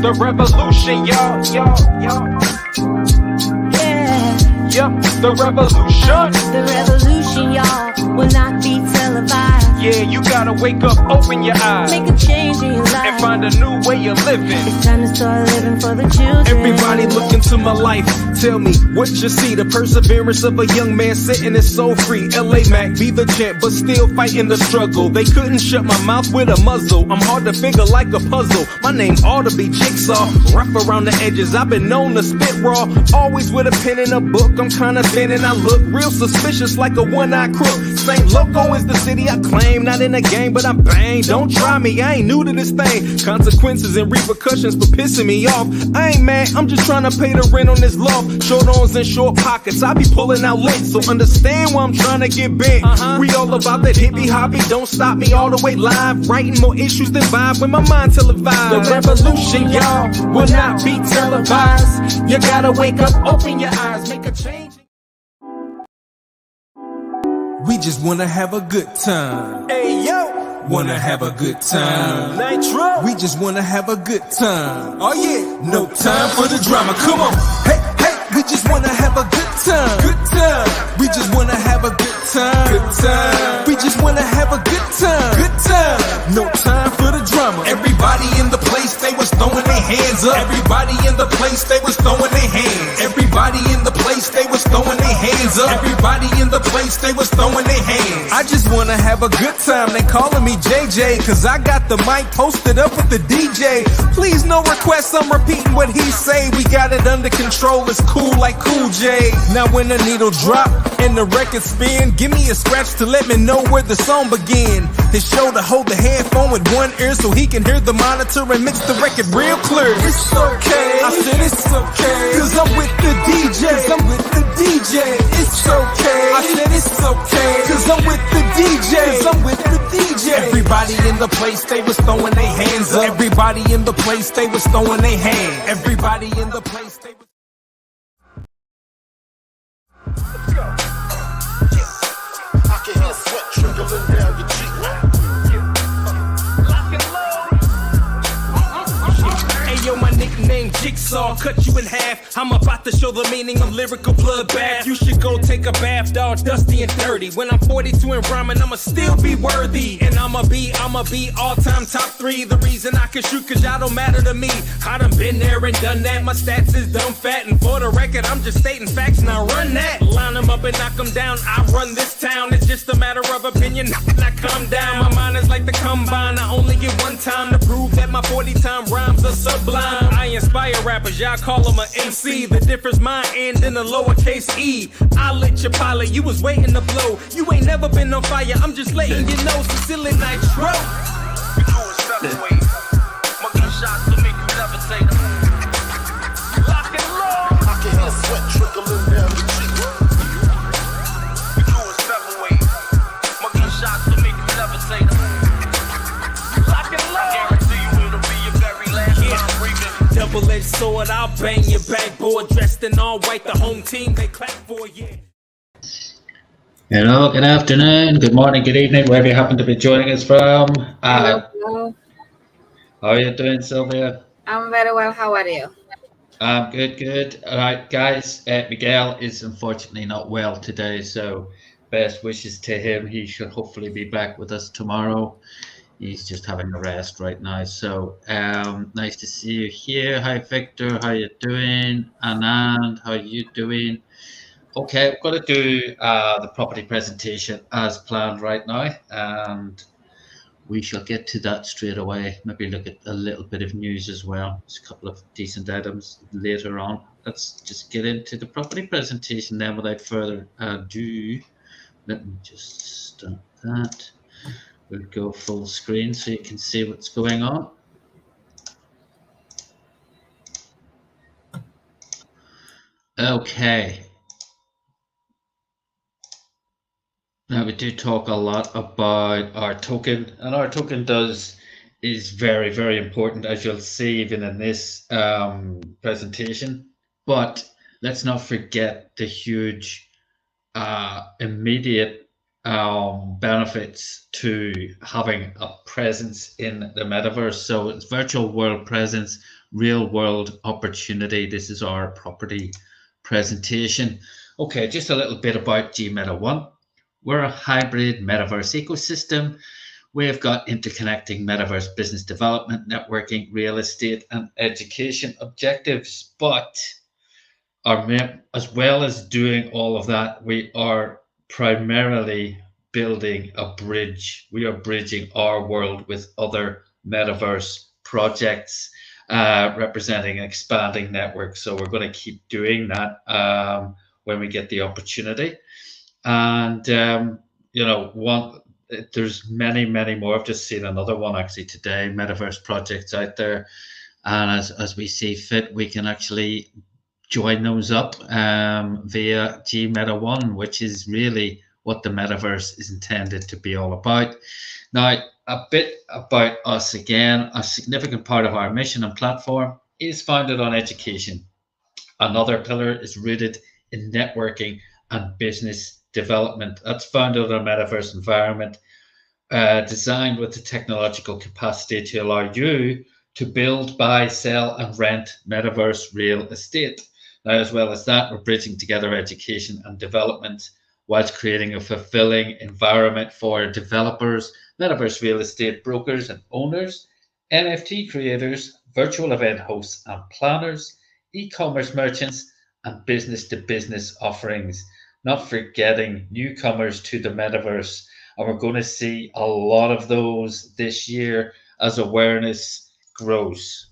the revolution, y'all. Yeah, the revolution. The revolution, y'all, will not be televised. Yeah, you gotta wake up, open your eyes, Make a change in your life, and find a new way of living. It's time to start living for the children. Everybody look into my life. Tell me what you see. The perseverance of a young man sitting is so free. LA Mac, be the champ, but still fighting the struggle. They couldn't shut my mouth with a muzzle. I'm hard to figure like a puzzle. My name ought to be Jigsaw. Rough around the edges, I've been known to spit raw. Always with a pen and a book. I'm kinda thin and I look real suspicious like a one-eyed crook. St. Loco is the city I claim. Not in a game, but I'm bang. Don't try me, I ain't new to this thing. Consequences and repercussions for pissing me off. I ain't mad, I'm just trying to pay the rent on this loft. Short arms and short pockets, I be pulling out lint. So understand why I'm trying to get bent. We all about that hippie hobby, don't stop me all the way live. Writing more issues than vibe when my mind televised. The revolution, y'all, will not be televised. You gotta wake up, open your eyes, make a change. We just wanna have a good time. Hey, yo, Wanna have a good time. Nitro. We just wanna have a good time. Oh yeah, no time for the drama. Come on. Hey, hey, we just wanna have a good time. Good time. We just wanna have a good time. Good time. We just wanna have a good time. Good time. No time for the drama. Everybody in the place, they was throwing their hands up. Everybody in the place, they was throwing their hands. Everybody in the place, they was throwing their hands up. Everybody in the place, they was throwing their hands. I just wanna have a good time. They calling me JJ, cause I got the mic posted up with the DJ. Please no requests, I'm repeating what he say. We got it under control, it's cool like Cool J. Now when the needle drop and the record spin, give me a scratch to let me know where the song begin. His shoulder hold the headphone with one ear so he can hear the monitor and mix the record real clear. It's okay, I said it's okay, cause I'm with the DJ. I'm with the DJ. It's okay, I said it's okay, cause I'm with the DJ. I'm with the DJ. Everybody in the place, they was throwing their hands up. Everybody in the place, they was throwing their hands. Everybody in the place, they was... Let's go. I can hear sweat trickling down your cheek. Yo, my nickname Jigsaw, cut you in half. I'm about to show the meaning of lyrical bloodbath. You should go take a bath, dog, dusty and dirty. When I'm 42 and rhyming, I'ma still be worthy. And I'ma be all-time top 3. The reason I can shoot, cause y'all don't matter to me. I done been there and done that. My stats is dumb fat. And for the record, I'm just stating facts, now run that. Line them up and knock them down. I run this town. It's just a matter of opinion. Now calm down. My mind is like the combine. I only get one time to prove that my 40-time rhymes are sublime. I inspire rappers, y'all call them a MC. The difference my end in the lowercase e. I lit your pilot, you was waiting to blow. You ain't never been on fire, I'm just letting you know. Sincerely Nitro. We doing seven-way. My gunshots to make you levitate. Lock and load. I can hear sweat trickling down your cheek. We doing seven-way. My gunshots to make you levitate. Lock and load. I guarantee you it'll be your very last time breathing. Double-edged sword, I'll bang your backboard. Dressed in all white, the home team, they clap for you. Hello, good afternoon, good morning, good evening, wherever you happen to be joining us from. Hello. How are you doing, Sylvia? I'm very well. How are you? Good. All right, guys, Miguel is unfortunately not well today, so best wishes to him. He should hopefully be back with us tomorrow. He's just having a rest right now. So nice to see you here. Hi, Victor. How you doing? Anand, how you doing? Okay, we're going to do the property presentation as planned right now, and we shall get to that straight away. Maybe look at a little bit of news as well. There's a couple of decent items later on. Let's just get into the property presentation then without further ado. Let me just start that. We'll go full screen so you can see what's going on. Okay. Now we do talk a lot about our token, and our token is very, very important, as you'll see even in this presentation. But let's not forget the huge immediate benefits to having a presence in the metaverse. So it's virtual world presence, real world opportunity. This is our property presentation. Okay, just a little bit about GMeta One. We're a hybrid metaverse ecosystem. We've got interconnecting metaverse business development, networking, real estate, and education objectives. But as well as doing all of that, we are primarily building a bridge. We are bridging our world with other metaverse projects, representing an expanding network. So we're going to keep doing that when we get the opportunity. And there's many more. I've just seen another one actually today, metaverse projects out there, and as we see fit, we can actually join those up via GMeta One, which is really what the metaverse is intended to be all about. Now, a bit about us again. A significant part of our mission and platform is founded on education. Another pillar is rooted in networking and business development. That's founded on a metaverse environment designed with the technological capacity to allow you to build, buy, sell, and rent metaverse real estate. Now, as well as that, we're bridging together education and development whilst creating a fulfilling environment for developers, metaverse real estate brokers and owners, NFT creators, virtual event hosts and planners, e-commerce merchants, and business-to-business offerings. Not forgetting newcomers to the metaverse. And we're going to see a lot of those this year as awareness grows.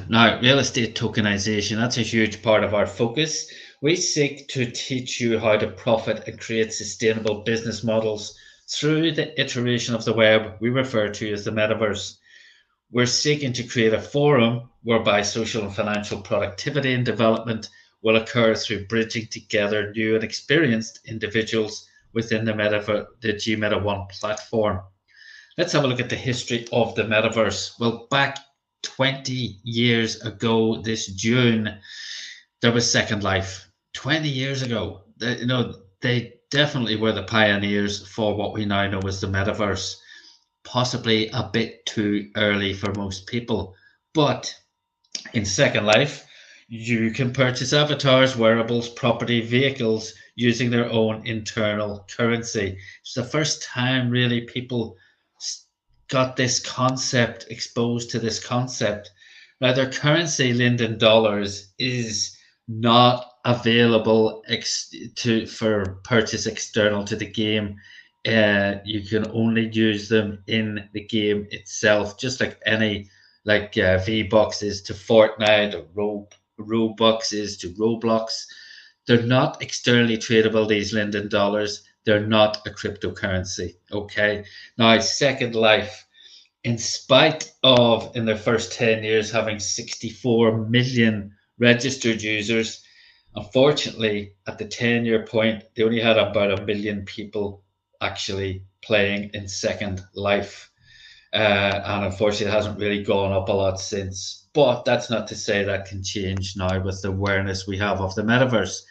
Now, real estate tokenization, that's a huge part of our focus. We seek to teach you how to profit and create sustainable business models through the iteration of the web we refer to as the metaverse. We're seeking to create a forum whereby social and financial productivity and development will occur through bridging together new and experienced individuals within the GMeta One platform. Let's have a look at the history of the metaverse. Well, back 20 years ago this June, there was Second Life. 20 years ago, they definitely were the pioneers for what we now know as the metaverse. Possibly a bit too early for most people, but in Second Life, you can purchase avatars, wearables, property, vehicles using their own internal currency. It's the first time really people got this concept, exposed to this concept. Now, their currency, Linden dollars, is not available for purchase external to the game. You can only use them in the game itself, just like any V-Bucks is to Fortnite or Robux is to Roblox. They're not externally tradable, these Linden dollars. They're not a cryptocurrency. Okay. Now, Second Life, in spite of in their first 10 years having 64 million registered users, unfortunately, at the 10-year point, they only had about 1 million people actually playing in Second Life. And unfortunately, it hasn't really gone up a lot since. But that's not to say that can change now with the awareness we have of the metaverse.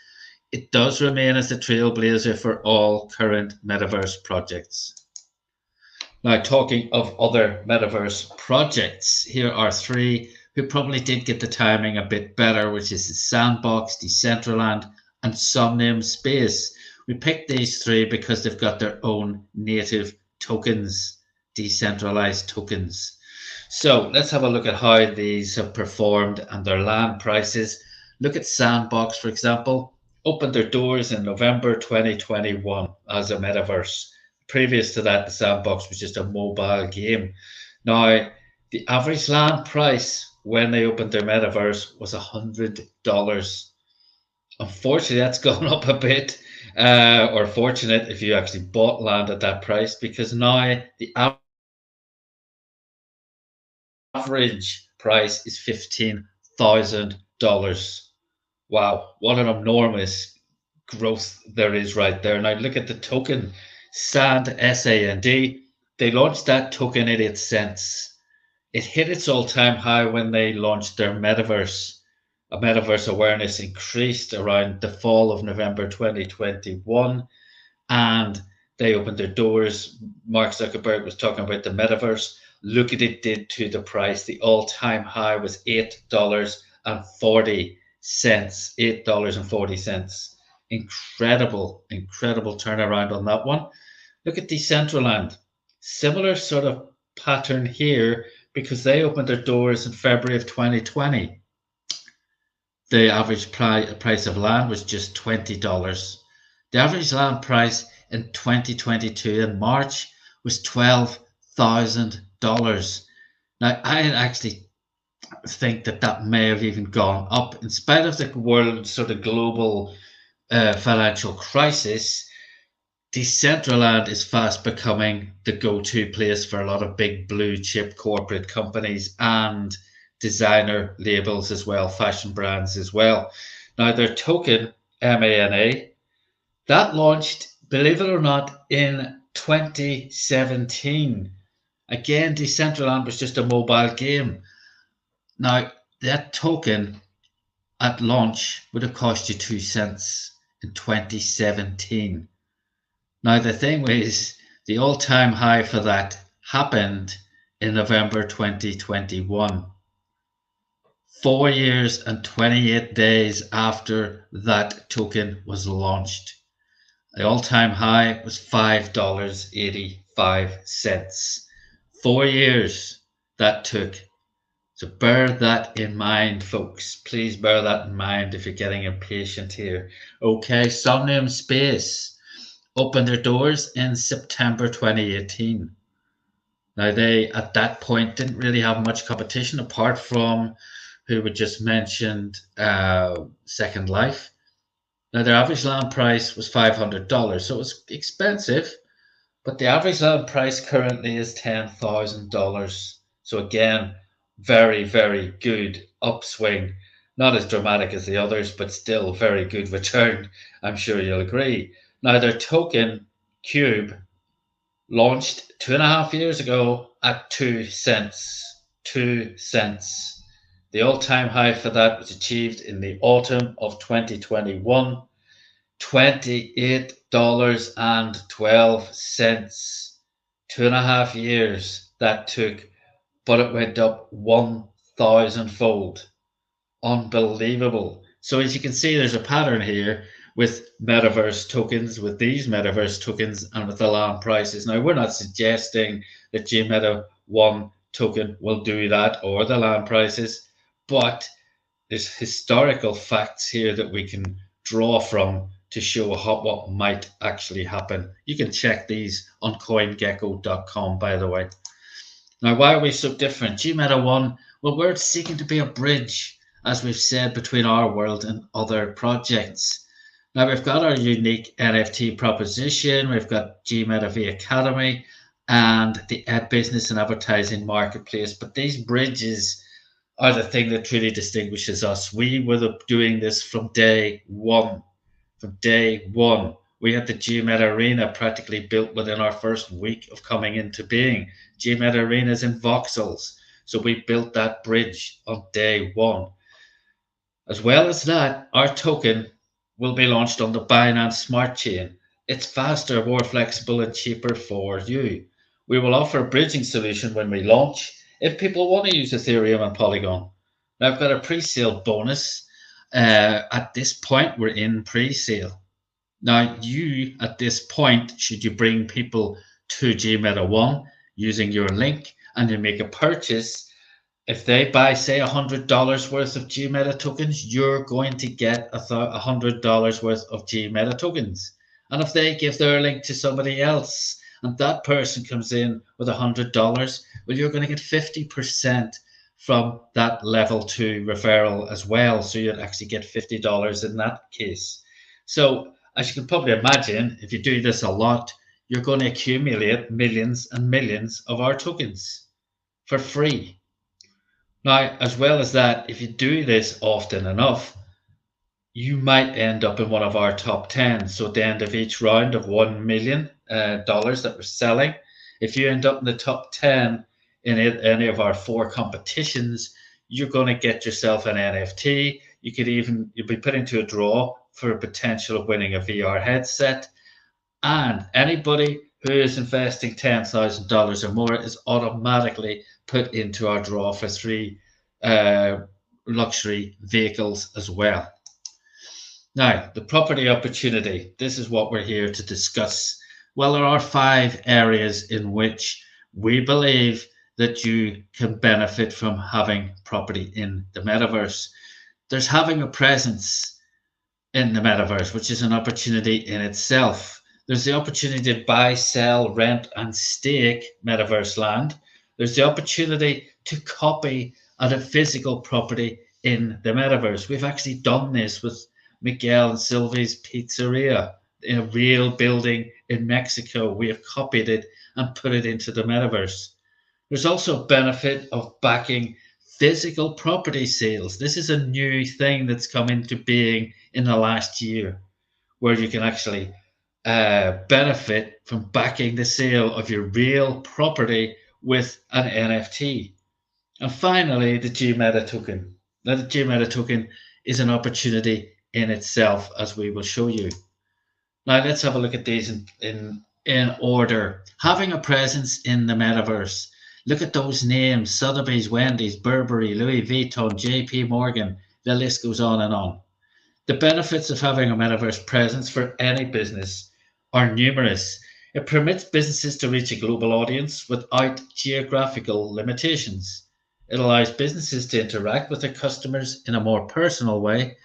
It does remain as the trailblazer for all current metaverse projects. Now, talking of other metaverse projects, here are three who probably did get the timing a bit better, which is the Sandbox, Decentraland, and Somnium Space. We picked these three because they've got their own native tokens, decentralized tokens. So let's have a look at how these have performed and their land prices. Look at Sandbox, for example, opened their doors in November 2021 as a metaverse. Previous to that, the Sandbox was just a mobile game. Now, the average land price when they opened their metaverse was $100. Unfortunately, that's gone up a bit, or fortunate if you actually bought land at that price, because now the average price is $15,000. Wow, what an enormous growth there is right there. Now look at the token, SAND, S-A-N-D. They launched that token at 8 cents. It hit its all-time high when they launched their metaverse. Metaverse awareness increased around the fall of November 2021, and they opened their doors. Mark Zuckerberg was talking about the metaverse. look at it did to the price. The all-time high was $8.40. $8.40. Incredible turnaround on that one. Look at Decentraland. Similar sort of pattern here because they opened their doors in February of 2020. The average price of land was just $20. The average land price in 2022 in March was $12,000. Now, I actually think that may have even gone up in spite of the world sort of global financial crisis. Decentraland is fast becoming the go-to place for a lot of big blue chip corporate companies and designer labels as well, fashion brands as well. Now their token, MANA, that launched, believe it or not, in 2017. Again, Decentraland was just a mobile game. Now, that token at launch would have cost you 2 cents in 2017. Now, the thing is, the all-time high for that happened in November 2021. 4 years and 28 days after that token was launched. The all-time high was $5.85. 4 years that took. So bear that in mind, folks. Please bear that in mind if you're getting impatient here. Okay, Somnium Space opened their doors in September 2018. Now they, at that point, didn't really have much competition apart from who we just mentioned, Second Life. Now their average land price was $500, so it was expensive, but the average land price currently is $10,000. So again, very, very good upswing. Not as dramatic as the others, but still very good return. I'm sure you'll agree. Now their token, Cube, launched 2.5 years ago at 2 cents. 2 cents. The all-time high for that was achieved in the autumn of 2021, $28.12. 2.5 years that took, but it went up 1,000-fold. Unbelievable. So as you can see, there's a pattern here with metaverse tokens, with these metaverse tokens, and with the land prices. Now, we're not suggesting that GMeta 1 token will do that or the land prices, but there's historical facts here that we can draw from to show what might actually happen. You can check these on CoinGecko.com, by the way. Now, why are we so different? GMeta 1, well, we're seeking to be a bridge, as we've said, between our world and other projects. Now, we've got our unique NFT proposition, we've got GMeta V Academy, and the business and advertising marketplace. But these bridges are the thing that truly distinguishes us. We were doing this from day one. From day one, we had the GMeta Arena practically built within our first week of coming into being. GMeta Arena is in voxels, so we built that bridge on day one. As well as that, our token will be launched on the Binance Smart Chain. It's faster, more flexible, and cheaper for you. We will offer a bridging solution when we launch if people want to use Ethereum and Polygon. Now, I've got a pre-sale bonus. At this point, we're in pre-sale. Now, you, at this point, should you bring people to GMeta 1 using your link and you make a purchase, if they buy, say, $100 worth of GMeta tokens, you're going to get $100 worth of GMeta tokens. And if they give their link to somebody else and that person comes in with $100, well, you're going to get 50% from that level 2 referral as well. So you'd actually get $50 in that case. So as you can probably imagine, if you do this a lot, you're going to accumulate millions and millions of our tokens for free. Now, as well as that, if you do this often enough, you might end up in one of our top 10. So at the end of each round of $1 million that we're selling, if you end up in the top 10 in any of our 4 competitions, you're going to get yourself an NFT. You'll be put into a draw for a potential of winning a VR headset. And anybody who is investing $10,000 or more is automatically put into our draw for 3 luxury vehicles as well. Now, the property opportunity. This is what we're here to discuss. Well, there are 5 areas in which we believe that you can benefit from having property in the metaverse. There's having a presence in the metaverse, which is an opportunity in itself. There's the opportunity to buy, sell, rent, and stake metaverse land. There's the opportunity to copy at a physical property in the metaverse. We've actually done this with Miguel and Sylvie's Pizzeria in a real building in Mexico. We have copied it and put it into the metaverse. There's also a benefit of backing physical property sales. This is a new thing that's come into being in the last year, where you can actually benefit from backing the sale of your real property with an NFT. And finally, the GMeta token. Now, the GMeta token is an opportunity in itself, as we will show you. Now, let's have a look at these in order. Having a presence in the metaverse. Look at those names: Sotheby's, Wendy's, Burberry, Louis Vuitton, JP Morgan. The list goes on and on. The benefits of having a metaverse presence for any business are numerous. It permits businesses to reach a global audience without geographical limitations. It allows businesses to interact with their customers in a more personal way.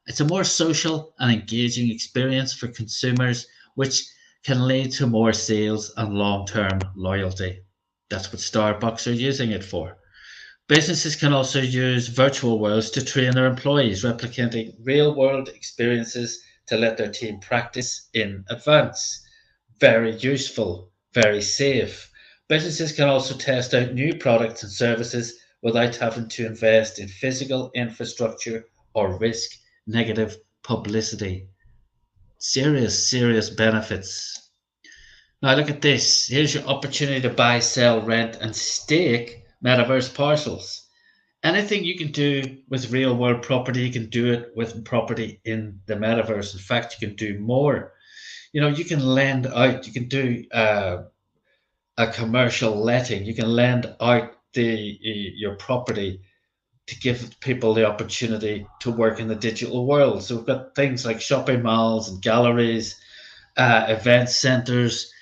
It's a more social and engaging experience for consumers, which can lead to more sales and long-term loyalty. That's what Starbucks are using it for. Businesses can also use virtual worlds to train their employees, replicating real-world experiences to let their team practice in advance. Very useful, very safe. Businesses can also test out new products and services without having to invest in physical infrastructure or risk negative publicity. Serious benefits. Now look at this. Here's your opportunity to buy, sell, rent, and stake metaverse parcels. Anything you can do with real world property, you can do it with property in the metaverse. In fact, you can do more. You can lend out, you can do a commercial letting, you can lend out your property to give people the opportunity to work in the digital world. So we've got things like shopping malls and galleries, event centers,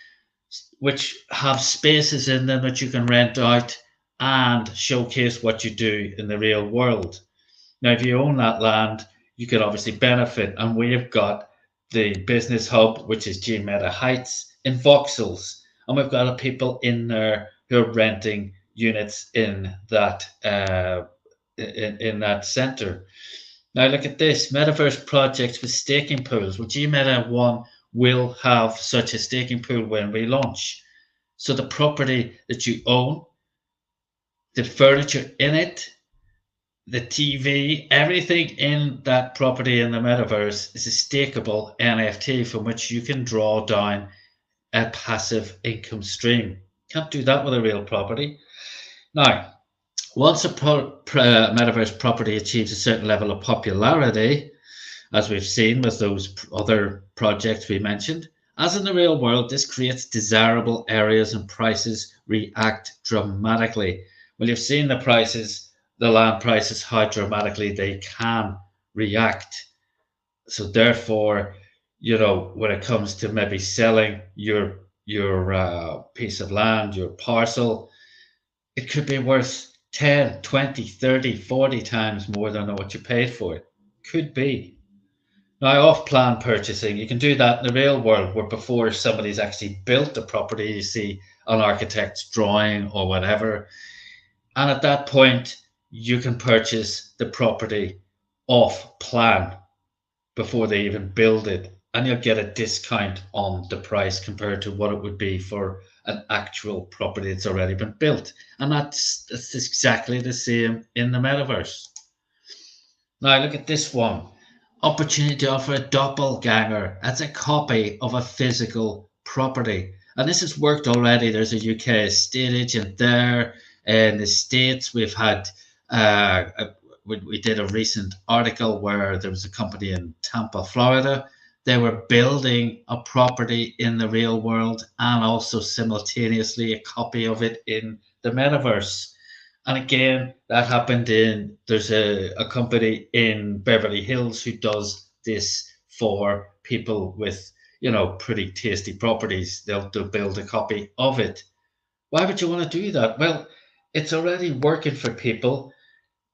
which have spaces in them that you can rent out and showcase what you do in the real world. Now, if you own that land, you can obviously benefit. And we have got the business hub, which is GMeta Heights in Vauxhalls. And we've got people in there who are renting units in that in that center. Now look at this. Metaverse projects with staking pools. Well, GMeta 1 will have such a staking pool when we launch. So the property that you own, the furniture in it, the TV, everything in that property in the metaverse is a stakeable NFT from which you can draw down a passive income stream. Can't do that with a real property. Now, once a metaverse property achieves a certain level of popularity, as we've seen with those other projects we mentioned, as in the real world, this creates desirable areas and prices react dramatically. Well, you've seen the prices, the land prices, how dramatically they can react. So therefore, when it comes to maybe selling your piece of land, your parcel, it could be worth 10, 20, 30, 40 times more than what you paid for it. Could be. Now, off-plan purchasing, you can do that in the real world, where before somebody's actually built the property, you see an architect's drawing or whatever. And at that point, you can purchase the property off-plan before they even build it. And you'll get a discount on the price compared to what it would be for an actual property that's already been built. And that's exactly the same in the metaverse. Now look at this one. Opportunity to offer a doppelganger. That's a copy of a physical property. And this has worked already. There's a UK estate agent there. In the States, we've had, we did a recent article where there was a company in Tampa, Florida, they were building a property in the real world and also simultaneously a copy of it in the metaverse. And again, that happened there's a company in Beverly Hills who does this for people with, pretty tasty properties. They'll build a copy of it. Why would you want to do that? Well, it's already working for people.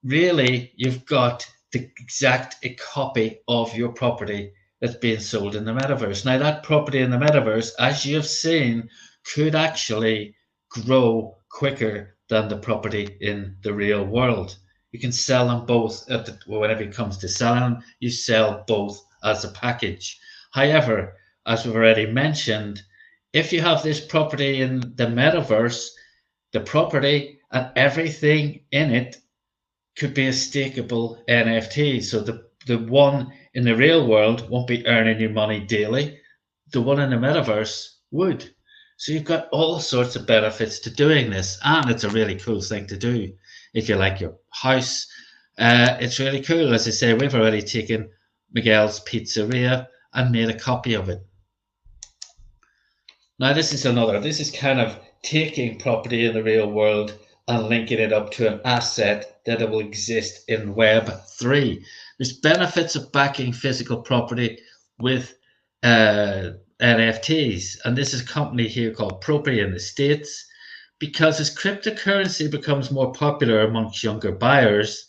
Really, you've got the exact copy of your property that's being sold in the metaverse. Now, that property in the metaverse, as you have seen, could actually grow quicker than the property in the real world. You can sell them both. Whenever it comes to selling them, you sell both as a package. However, as we've already mentioned, if you have this property in the metaverse, the property and everything in it could be a stakeable NFT. So the one in the real world won't be earning you money daily. The one in the metaverse would. So you've got all sorts of benefits to doing this, and it's a really cool thing to do. If you like your house, it's really cool. As I say, we've already taken Miguel's Pizzeria and made a copy of it. Now this is kind of taking property in the real world and linking it up to an asset that will exist in Web3. There's benefits of backing physical property with NFTs, and this is a company here called Propria in the States. Because as cryptocurrency becomes more popular amongst younger buyers,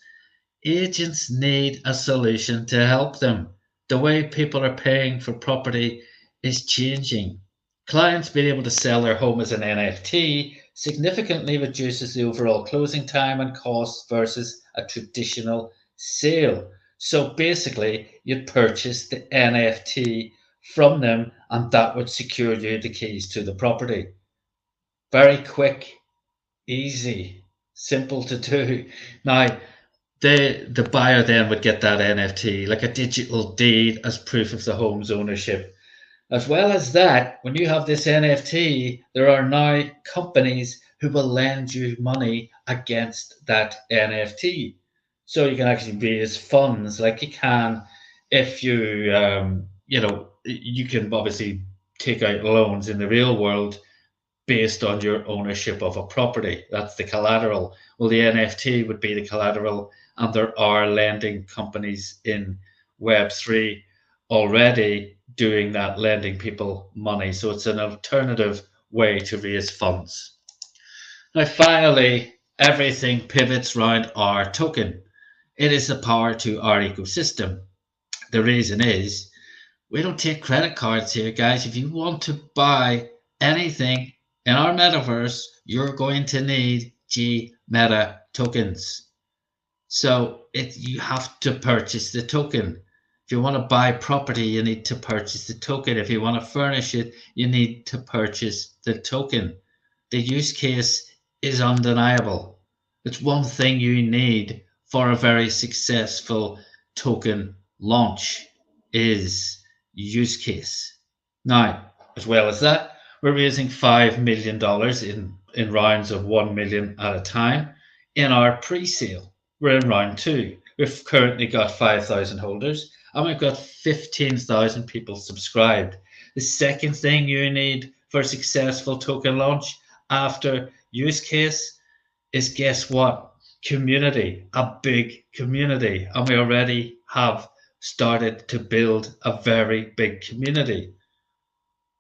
agents need a solution to help them. The way people are paying for property is changing. Clients being able to sell their home as an NFT significantly reduces the overall closing time and costs versus a traditional sale. So basically, you'd purchase the NFT from them, and that would secure you the keys to the property. Very quick, easy, simple to do. Now, the buyer then would get that NFT, like a digital deed as proof of the home's ownership. As well as that, when you have this NFT, there are now companies who will lend you money against that NFT. So you can actually raise funds like you can if you, you can obviously take out loans in the real world based on your ownership of a property. That's the collateral. Well, the NFT would be the collateral, and there are lending companies in Web3 already doing that, lending people money. So it's an alternative way to raise funds. Now, finally, everything pivots around our token. It is the power to our ecosystem. The reason is we don't take credit cards here, guys. If you want to buy anything in our metaverse, you're going to need G-Meta tokens. So you have to purchase the token. If you want to buy property, you need to purchase the token. If you want to furnish it, you need to purchase the token. The use case is undeniable. It's one thing you need for a very successful token launch is use case. Now, as well as that, we're raising $5 million in rounds of 1 million at a time in our pre-sale. We're in round 2. We've currently got 5,000 holders, and we've got 15,000 people subscribed. The second thing you need for a successful token launch after use case is, guess what? Community, a big community. And we already have started to build a very big community.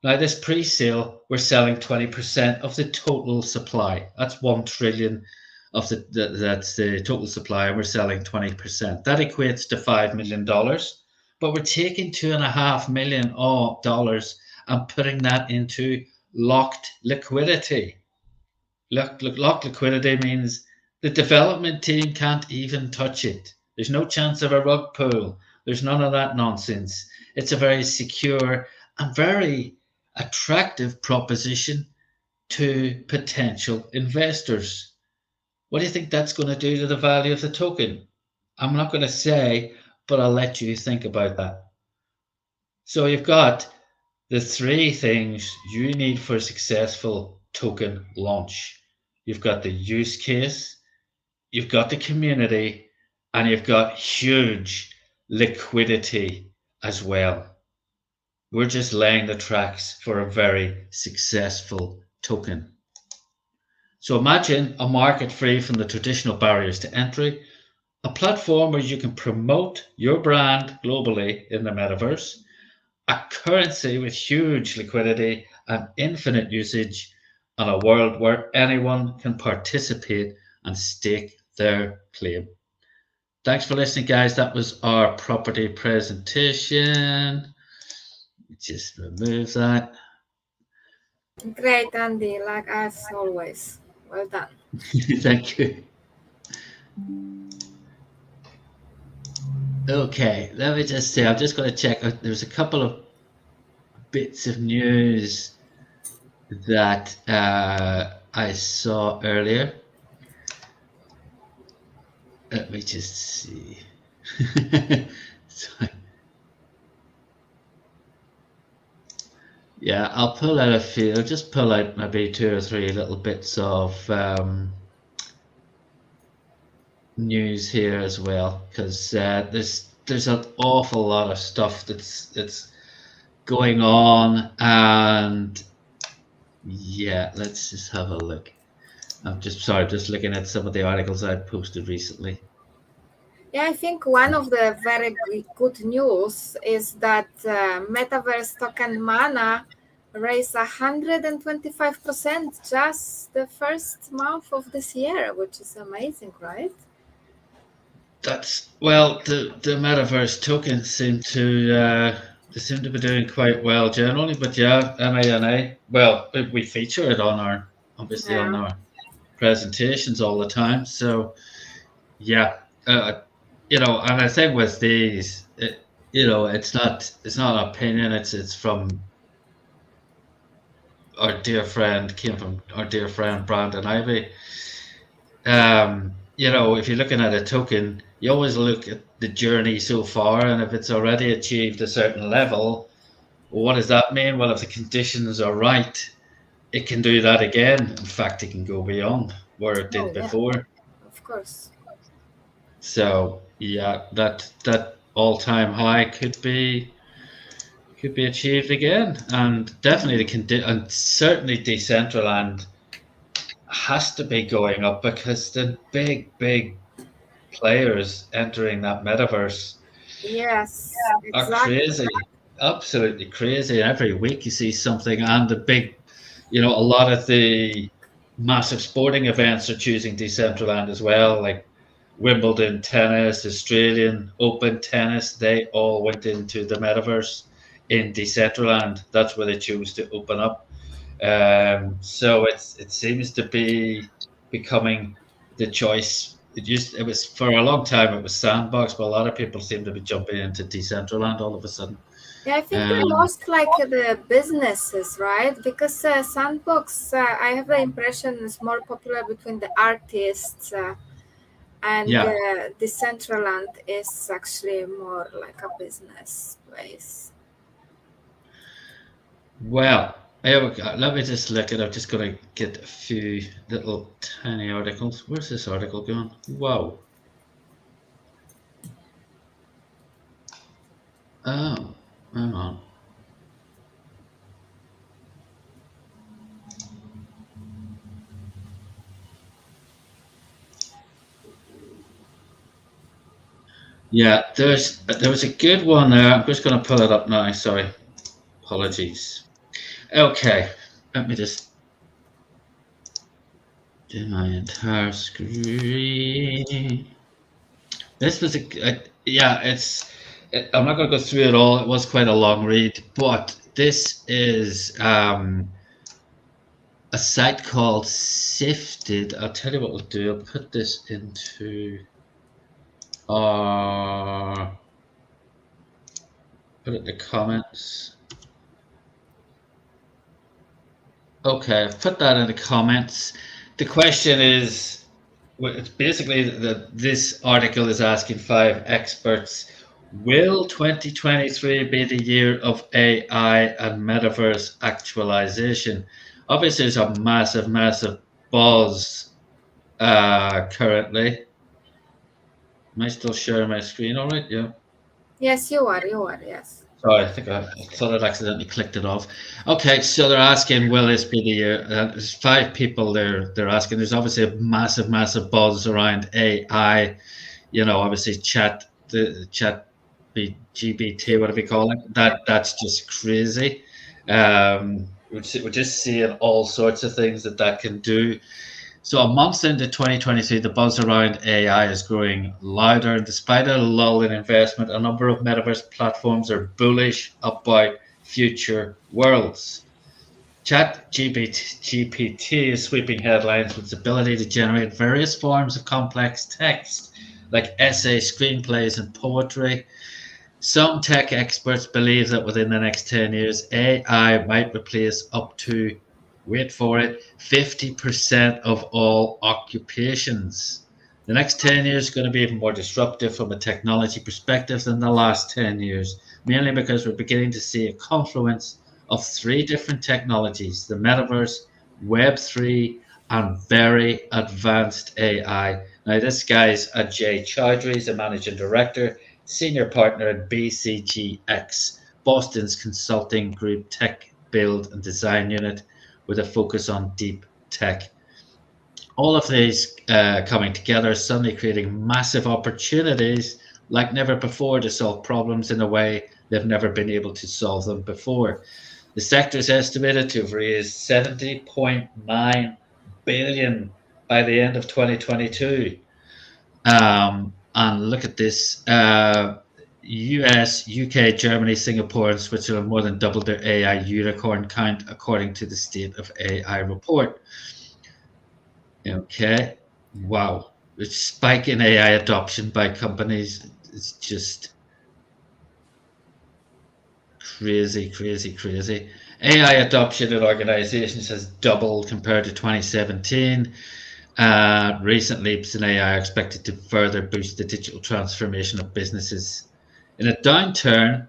Now, this pre-sale, we're selling 20% of the total supply. That's 1 trillion of that's the total supply, and we're selling 20%. That equates to $5 million. But we're taking $2.5 million and putting that into locked liquidity. Locked liquidity means the development team can't even touch it. There's no chance of a rug pull. There's none of that nonsense. It's a very secure and very attractive proposition to potential investors. What do you think that's going to do to the value of the token? I'm not going to say, but I'll let you think about that. So you've got the 3 things you need for a successful token launch. You've got the use case, you've got the community, and you've got huge liquidity as well. We're just laying the tracks for a very successful token. So imagine a market free from the traditional barriers to entry, a platform where you can promote your brand globally in the metaverse, a currency with huge liquidity and infinite usage, and a world where anyone can participate and stake their claim. Thanks for listening, guys. That was our property presentation. Just remove that. Great, Andy, like as always. Well done. Thank you. Okay, let me just say, I'm just going to check. There's a couple of bits of news that I saw earlier. Let me just see. Sorry. Yeah, I'll pull out a few. I'll just pull out maybe 2 or 3 little bits of news here as well, because there's an awful lot of stuff that's going on, and yeah, let's just have a look. I'm just looking at some of the articles I posted recently. Yeah, I think one of the very good news is that Metaverse token Mana raised 125% just the first month of this year, which is amazing, right? That's well, the Metaverse tokens seem to be doing quite well generally, but yeah, MANA. Well, we feature it on our on our presentations all the time. So yeah, you know, and I think with these, you know, it's not an opinion. It's from our dear friend, came from our dear friend Brandon Ivy. You know, if you're looking at a token, you always look at the journey so far, and if it's already achieved a certain level, what does that mean? Well, if the conditions are right, it can do that again. In fact, it can go beyond where it did before. Of course. So yeah, that all-time high could be achieved again, and definitely and certainly Decentraland has to be going up, because the big players entering that metaverse are crazy, absolutely crazy. Every week you see something, and the big, you know, a lot of the massive sporting events are choosing Decentraland as well, like Wimbledon tennis, Australian Open tennis. They all went into the metaverse in Decentraland. That's where they choose to open up. So it seems to be becoming the choice. It was for a long time, it was Sandbox, but a lot of people seem to be jumping into Decentraland all of a sudden. Yeah, I think they lost like the businesses, right? Because Sandbox, I have the impression, is more popular between the artists, and Decentraland is actually more like a business place. Well, here we go. Let me just look at it. I'm just going to get a few little tiny articles. Where's this article going? Wow. Oh, hang on. Yeah, there was a good one there. I'm just going to pull it up now. Sorry, apologies. Okay, let me just do my entire screen. This was I'm not going to go through it all. It was quite a long read, but this is a site called Sifted. I'll tell you what we'll do. I'll put this into put it in the comments. Okay, I've put that in the comments. The question is, it's basically this article is asking 5 experts, will 2023 be the year of AI and metaverse actualization? Obviously, there's a massive buzz currently. Am I still sharing my screen all right? Yeah. Yes, you are, yes. Sorry, I thought I'd accidentally clicked it off. Okay, so they're asking, will this be the year? There's 5 people they're asking. There's obviously a massive buzz around AI. You know, obviously GPT, whatever you call it. That's just crazy. We're just seeing all sorts of things that can do. So a month into 2023, the buzz around AI is growing louder. Despite a lull in investment, a number of metaverse platforms are bullish about future worlds. ChatGPT is sweeping headlines with its ability to generate various forms of complex text, like essays, screenplays, and poetry. Some tech experts believe that within the next 10 years, AI might replace up to, wait for it, 50% of all occupations. The next 10 years is going to be even more disruptive from a technology perspective than the last 10 years, mainly because we're beginning to see a confluence of 3 different technologies: the metaverse, Web3, and very advanced AI. Now, this guy's Ajay Chaudhry, is the managing director, senior partner at BCGX, Boston's consulting group tech build and design unit, with a focus on deep tech. All of these coming together, suddenly creating massive opportunities like never before to solve problems in a way they've never been able to solve them before. The sector is estimated to have raised $70.9 billion by the end of 2022. And look at this. US, UK, Germany, Singapore, and Switzerland more than doubled their AI unicorn count, according to the State of AI report. Okay, wow. The spike in AI adoption by companies is just crazy. AI adoption in organizations has doubled compared to 2017. Recent leaps in AI are expected to further boost the digital transformation of businesses. In a downturn,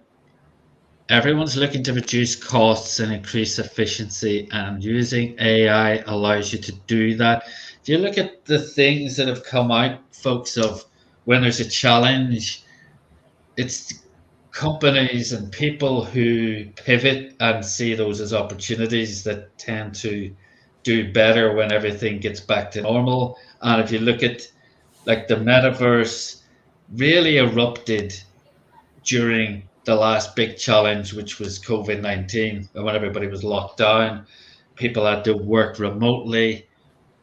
everyone's looking to reduce costs and increase efficiency, and using AI allows you to do that. If you look at the things that have come out, folks, of when there's a challenge, it's companies and people who pivot and see those as opportunities that tend to do better when everything gets back to normal. And if you look at, like, the metaverse really erupted during the last big challenge, which was COVID-19, and when everybody was locked down, people had to work remotely.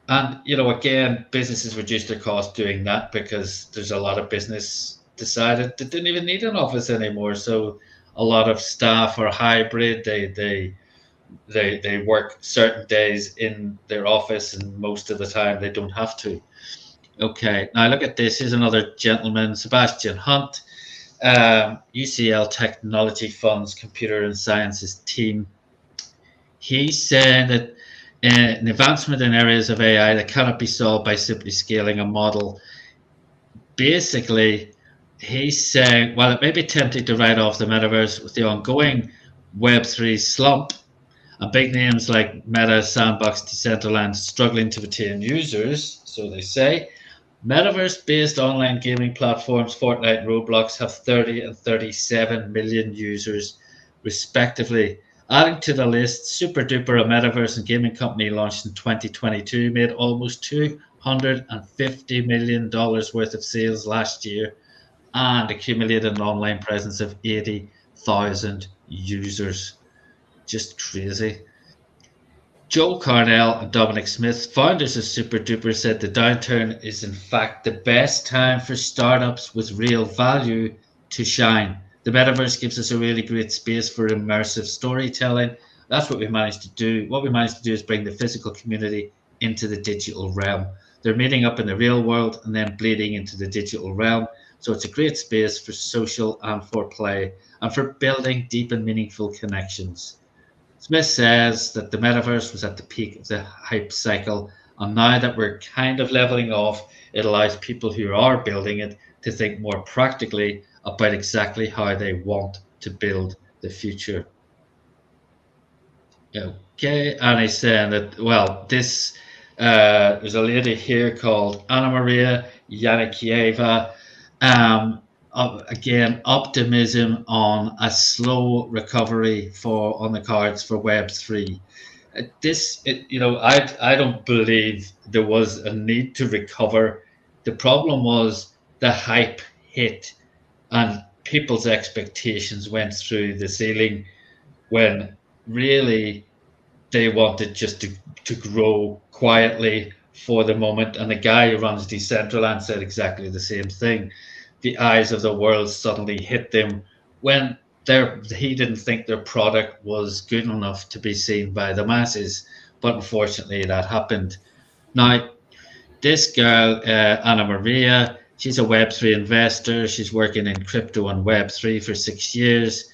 And, you know, again, businesses reduced their costs doing that because there's a lot of business decided they didn't even need an office anymore. So a lot of staff are hybrid. They work certain days in their office, and most of the time they don't have to. Okay, now look at this. Here's another gentleman, Sebastian Hunt, UCL Technology Fund's Computer and Sciences team. He's saying that an advancement in areas of AI that cannot be solved by simply scaling a model. Basically, he's saying, while it may be tempting to write off the metaverse with the ongoing Web3 slump, and big names like Meta, Sandbox, Decentraland struggling to retain users, so they say, metaverse-based online gaming platforms Fortnite and Roblox have 30 and 37 million users, respectively. Adding to the list, SuperDuper, a metaverse and gaming company launched in 2022, made almost $250 million worth of sales last year and accumulated an online presence of 80,000 users. Just crazy. Joel Carnell and Dominic Smith, founders of SuperDuper, said the downturn is in fact the best time for startups with real value to shine. The metaverse gives us a really great space for immersive storytelling. That's what we managed to do. What we managed to do is bring the physical community into the digital realm. They're meeting up in the real world and then bleeding into the digital realm. So it's a great space for social and for play and for building deep and meaningful connections. Smith says that the metaverse was at the peak of the hype cycle, and now that we're kind of leveling off, it allows people who are building it to think more practically about exactly how they want to build the future. Okay, and he's saying that, well, this there's a lady here called Anna Maria Yanikieva. again, optimism on a slow recovery on the cards for Web3. I don't believe there was a need to recover. The problem was the hype hit and people's expectations went through the ceiling when really they wanted just to grow quietly for the moment. And the guy who runs Decentraland said exactly the same thing. The eyes of the world suddenly hit them when he didn't think their product was good enough to be seen by the masses. But unfortunately, that happened. Now, this girl, Anna Maria, she's a Web3 investor. She's working in crypto and Web3 for 6 years.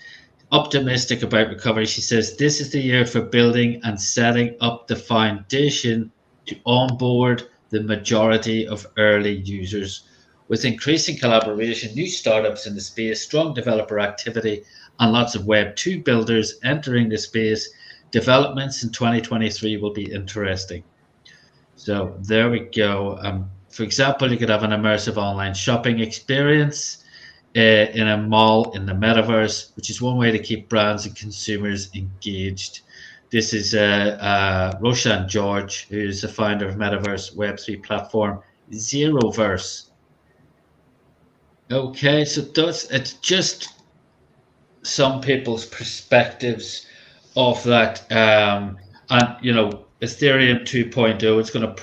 Optimistic about recovery. She says, this is the year for building and setting up the foundation to onboard the majority of early users. With increasing collaboration, new startups in the space, strong developer activity, and lots of Web2 builders entering the space, developments in 2023 will be interesting. So there we go. For example, you could have an immersive online shopping experience in a mall in the metaverse, which is one way to keep brands and consumers engaged. This is Roshan George, who's the founder of Metaverse Web3 platform Zeroverse. Okay, so it's just some people's perspectives of that. And, Ethereum 2.0, it's going to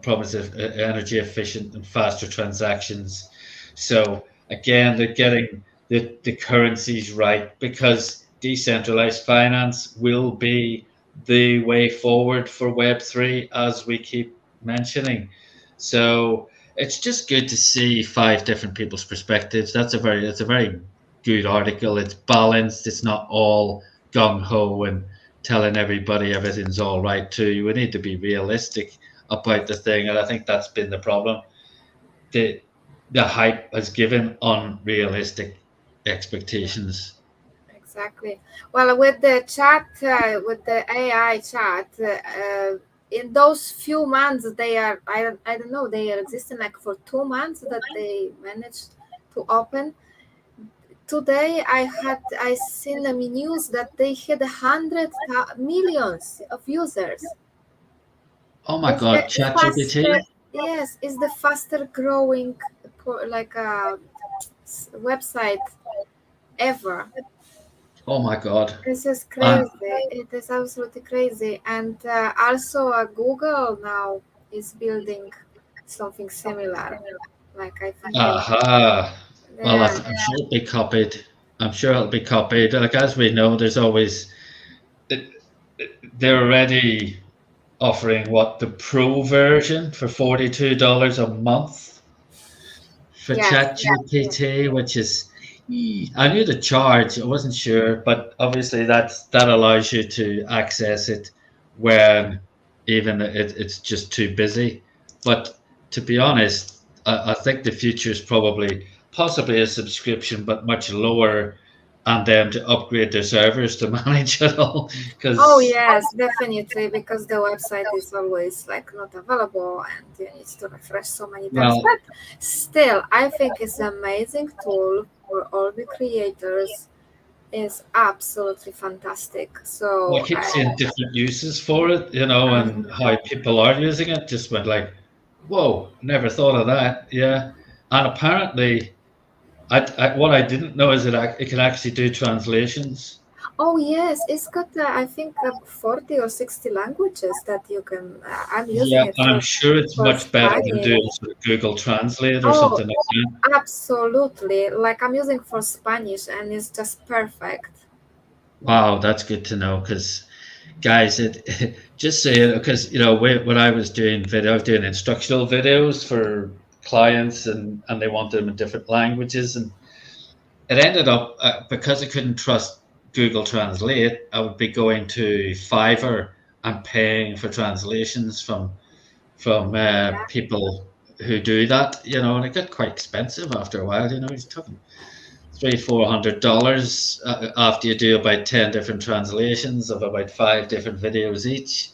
promise energy efficient and faster transactions. So again, they're getting the currencies right, because decentralized finance will be the way forward for Web3, as we keep mentioning. So it's just good to see 5 different people's perspectives. That's a very good article. It's balanced. It's not all gung-ho and telling everybody everything's all right too. We need to be realistic about the thing, and I think that's been the problem. The hype has given unrealistic expectations. Exactly. Well, with the chat, with the AI chat, in those few months, they are, I don't know, they are existing like for 2 months that they managed to open. Today I seen the news that they had 100 millions of users. Oh my God, ChatGPT? Yes, it's the faster growing website ever. Oh my God. This is crazy. It is absolutely crazy. And also Google now is building something similar. Like I think. Aha. Well, I'm sure it'll be copied. I'm sure it'll be copied. Like, as we know, there's always, they're already offering the pro version for $42 a month for ChatGPT, which is, I knew the charge, I wasn't sure, but obviously that allows you to access it when even it's just too busy. But to be honest, I think the future is possibly a subscription, but much lower, and then to upgrade their servers to manage it all. Oh yes, definitely, because the website is always like not available, and you need to refresh so many times. But still, I think it's an amazing tool for all the creators. Is absolutely fantastic. So I keep seeing different uses for it, and how people are using it. Just went like, whoa, never thought of that. Yeah, and apparently, what I didn't know is that it can actually do translations. Oh yes, it's got I think 40 or 60 languages that you can. I'm using it. Yeah, I'm sure it's much better than doing Google Translate or something like that. Absolutely, like I'm using for Spanish, and it's just perfect. Wow, that's good to know, because guys, just saying, because when I was doing I was doing instructional videos for clients, and they wanted them in different languages, and it ended up because I couldn't trust Google Translate, I would be going to Fiverr and paying for translations from people who do that, and it got quite expensive after a while. It's talking $300-400 after you do about 10 different translations of about 5 different videos each.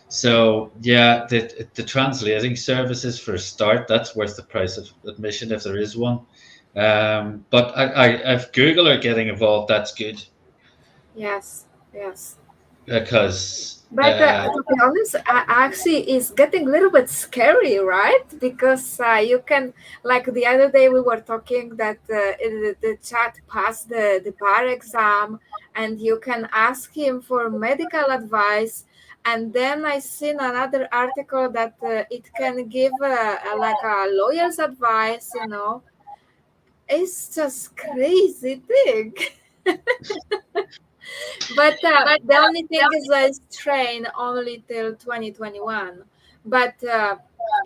So yeah, the translating services for a start, that's worth the price of admission if there is one. But if Google are getting involved, that's good Yes, yes. because But to be honest, actually, it's getting a little bit scary, right? Because you can, like the other day, we were talking that the chat passed the bar exam, and you can ask him for medical advice. And then I seen another article that it can give like a lawyer's advice. You know, it's just crazy thing. But the only thing is that it's trained only till 2021. But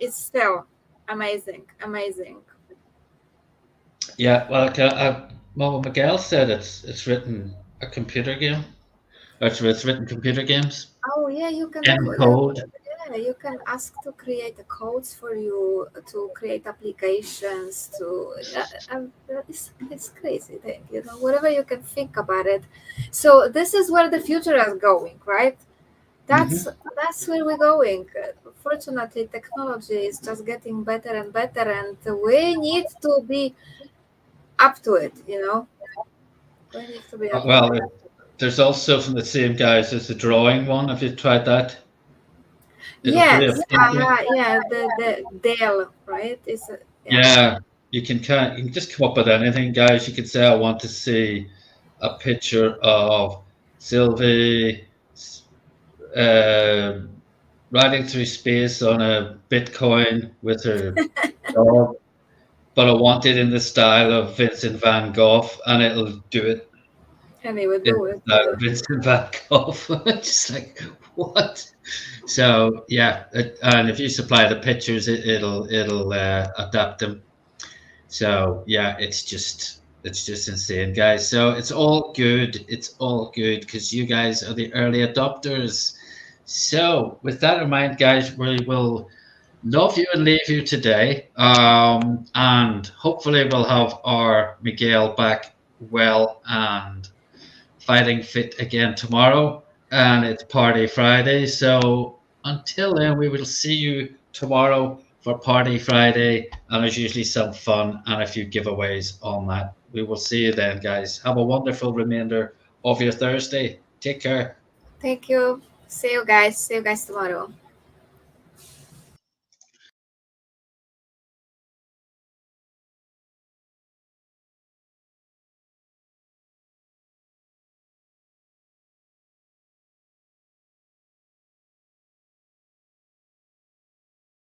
it's still amazing, amazing. yeah, well, well, Miguel said it's written a computer game. Or it's written computer games Oh yeah, you can in code. yeah, you can ask to create the codes for you to create applications to it's crazy thing, you know, whatever you can think about it. So this is where the future is going, right? That's where we're going. Fortunately, technology is just getting better and better, and we need to be up to it. You know, we need to be up to Well, it. there's also from the same guys as the drawing one. Have you tried that? It'll do Yes, a painting. yeah, the Dale, right? Is yeah, Yeah, you can just come up with anything, guys. You could say, I want to see a picture of Sylvie uh, riding through space on a Bitcoin with her dog, but I want it in the style of Vincent van Gogh, and it'll do it and he would in do the it. style of Vincent van Gogh. Just like, what? So yeah, and if you supply the pictures, it'll adapt them. So yeah, it's just insane, guys. So it's all good. It's all good because you guys are the early adopters. So with that in mind, guys, we will love you and leave you today. And hopefully we'll have our Miguel back well and fighting fit again tomorrow. And it's Party Friday. So until then, we will see you tomorrow for Party Friday. And there's usually some fun and a few giveaways on that. We will see you then, guys. Have a wonderful remainder of your Thursday. Take care. Thank you. See you guys. See you guys tomorrow.